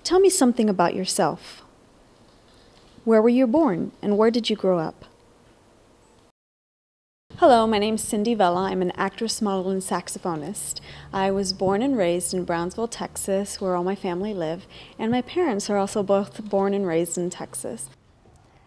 Tell me something about yourself. Where were you born and where did you grow up? Hello, my name's Cindy Vela. I'm an actress, model, and saxophonist. I was born and raised in Brownsville, Texas, where all my family live, and my parents are also both born and raised in Texas.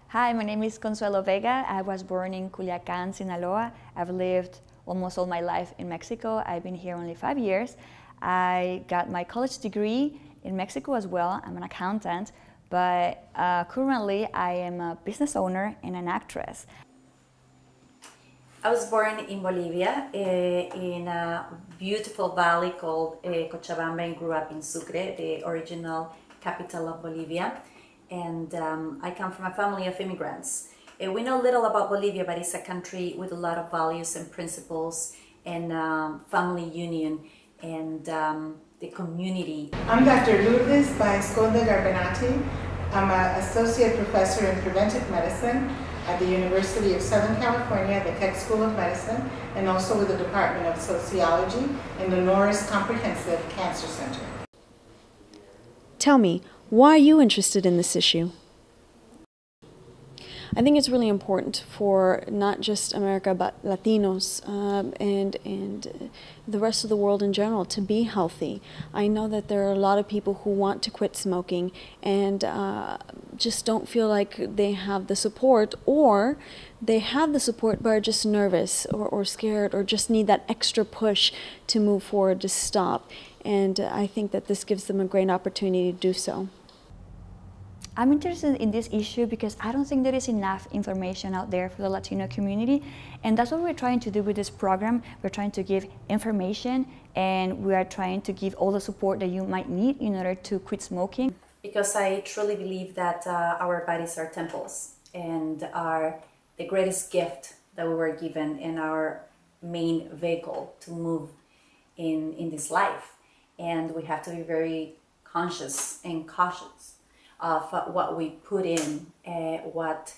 Hi, my name is Consuelo Vega. I was born in Culiacan, Sinaloa. I've lived almost all my life in Mexico. I've been here only 5 years. I got my college degree in Mexico as well. I'm an accountant, but currently I am a business owner and an actress. I was born in Bolivia, in a beautiful valley called Cochabamba, and grew up in Sucre, the original capital of Bolivia. And I come from a family of immigrants. We know little about Bolivia, but it's a country with a lot of values and principles and family union and the community. I'm Dr. Lourdes Baesconda Garbanati. I'm an associate professor in preventive medicine at the University of Southern California, the Keck School of Medicine, and also with the Department of Sociology in the Norris Comprehensive Cancer Center. Tell me, why are you interested in this issue? I think it's really important for not just America, but Latinos and the rest of the world in general to be healthy. I know that there are a lot of people who want to quit smoking and just don't feel like they have the support, or they have the support but are just nervous or scared or just need that extra push to move forward, to stop. And I think that this gives them a great opportunity to do so. I'm interested in this issue because I don't think there is enough information out there for the Latino community, and that's what we're trying to do with this program. We're trying to give information, and we are trying to give all the support that you might need in order to quit smoking. Because I truly believe that our bodies are temples and are the greatest gift that we were given and our main vehicle to move in this life. And we have to be very conscious and cautious of what we put in, what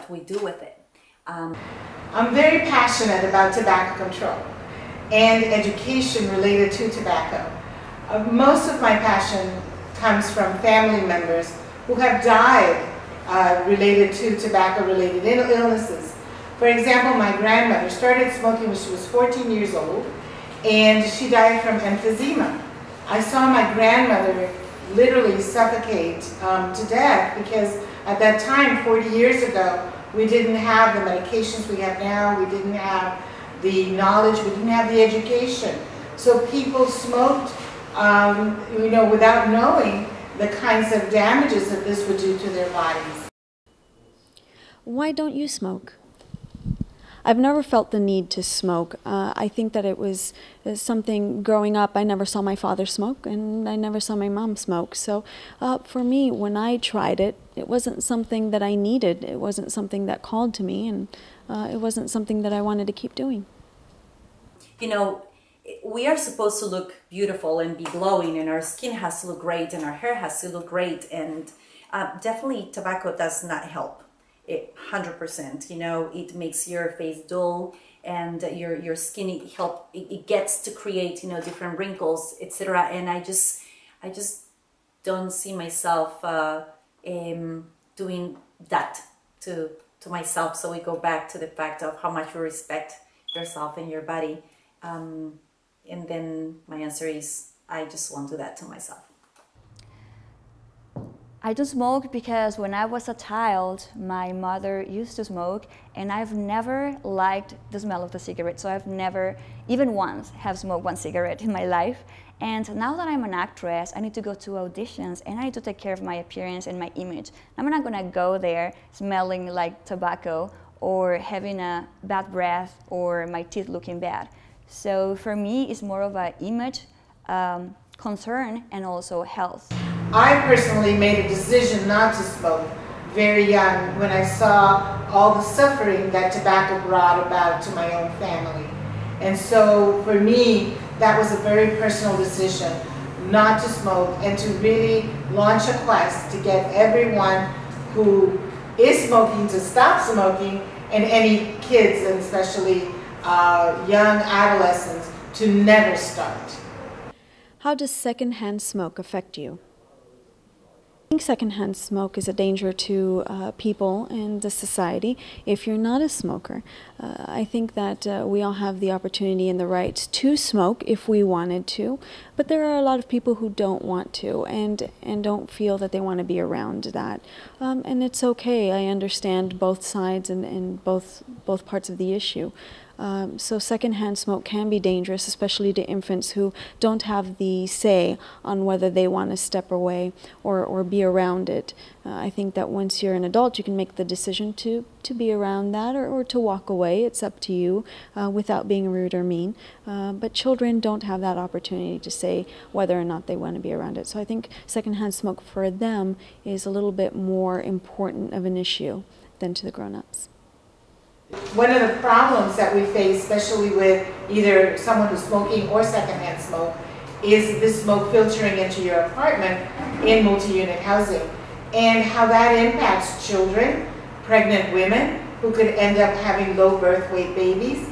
we do with it. I'm very passionate about tobacco control and education related to tobacco. Most of my passion comes from family members who have died related to tobacco-related illnesses. For example, my grandmother started smoking when she was 14 years old, and she died from emphysema. I saw my grandmother literally suffocate to death because at that time, 40 years ago, we didn't have the medications we have now, we didn't have the knowledge, we didn't have the education. So people smoked without knowing the kinds of damages that this would do to their bodies. Why don't you smoke? I've never felt the need to smoke. I think that it was something growing up. I never saw my father smoke and I never saw my mom smoke. So for me, when I tried it, it wasn't something that I needed. It wasn't something that called to me, and it wasn't something that I wanted to keep doing. You know, we are supposed to look beautiful and be glowing, and our skin has to look great and our hair has to look great, and definitely tobacco does not help. 100%, you know, it makes your face dull and your skin, it gets to create, you know, different wrinkles, etc. And I just don't see myself doing that to myself. So we go back to the fact of how much you respect yourself and your body, and then my answer is I just won't do that to myself. I don't smoke because when I was a child, my mother used to smoke, and I've never liked the smell of the cigarette. So I've never, even once, have smoked one cigarette in my life. And now that I'm an actress, I need to go to auditions and I need to take care of my appearance and my image. I'm not gonna go there smelling like tobacco or having a bad breath or my teeth looking bad. So for me, it's more of an image concern and also health. I personally made a decision not to smoke very young when I saw all the suffering that tobacco brought about to my own family. And so for me, that was a very personal decision not to smoke and to really launch a quest to get everyone who is smoking to stop smoking, and any kids, and especially young adolescents, to never start. How does secondhand smoke affect you? I think secondhand smoke is a danger to people and the society if you're not a smoker. I think that we all have the opportunity and the right to smoke if we wanted to, but there are a lot of people who don't want to and don't feel that they want to be around that. And it's okay. I understand both sides and both parts of the issue. So secondhand smoke can be dangerous, especially to infants who don't have the say on whether they want to step away or be around it. I think that once you're an adult, you can make the decision to be around that or to walk away. It's up to you without being rude or mean. But children don't have that opportunity to say whether or not they want to be around it. So I think secondhand smoke for them is a little bit more important of an issue than to the grown-ups. One of the problems that we face, especially with either someone who's smoking or secondhand smoke, is this smoke filtering into your apartment in multi-unit housing, and how that impacts children, pregnant women who could end up having low birth weight babies,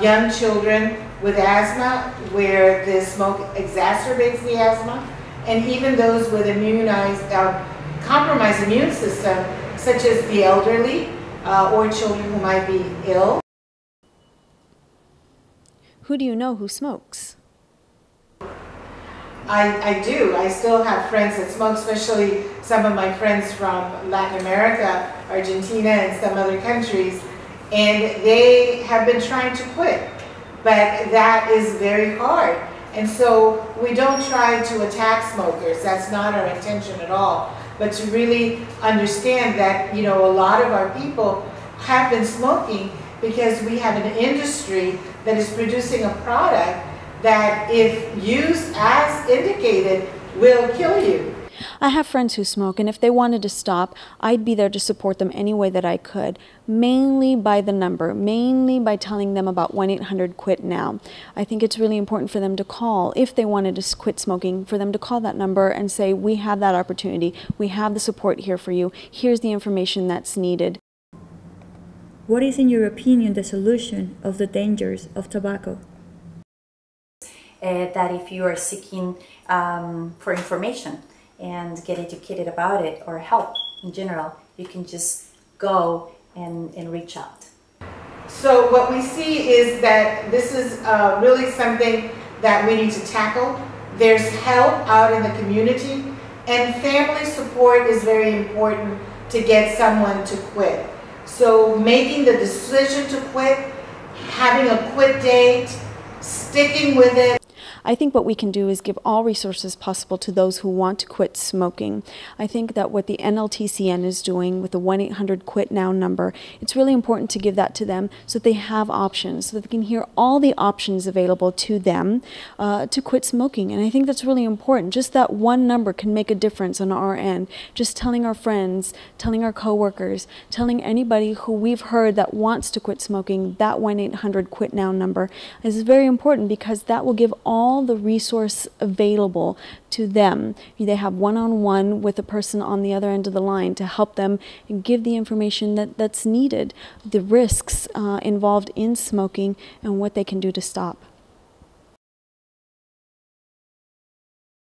young children with asthma where the smoke exacerbates the asthma, and even those with compromised immune system, such as the elderly, or children who might be ill. Who do you know who smokes? I do. I still have friends that smoke, especially some of my friends from Latin America, Argentina, and some other countries, and they have been trying to quit, but that is very hard. And so we don't try to attack smokers. That's not our intention at all. But to really understand that, you know, a lot of our people have been smoking because we have an industry that is producing a product that, if used as indicated, will kill you. I have friends who smoke, and if they wanted to stop, I'd be there to support them any way that I could, mainly by the number, mainly by telling them about 1-800-QUIT-NOW. I think it's really important for them to call, if they wanted to quit smoking, for them to call that number and say, we have that opportunity, we have the support here for you, here's the information that's needed. What is, in your opinion, the solution of the dangers of tobacco? That if you are seeking for information and get educated about it, or help in general, you can just go and reach out. So what we see is that this is really something that we need to tackle. There's help out in the community, and family support is very important to get someone to quit. So making the decision to quit, having a quit date, sticking with it. I think what we can do is give all resources possible to those who want to quit smoking. I think that what the NLTCN is doing with the 1-800-QUIT-NOW number, it's really important to give that to them so that they have options, so that they can hear all the options available to them to quit smoking. And I think that's really important. Just that one number can make a difference on our end. Just telling our friends, telling our coworkers, telling anybody who we've heard that wants to quit smoking, that 1-800-QUIT-NOW number is very important, because that will give all the resource available to them. They have one-on-one with a person on the other end of the line to help them and give the information that's needed, the risks involved in smoking, and what they can do to stop.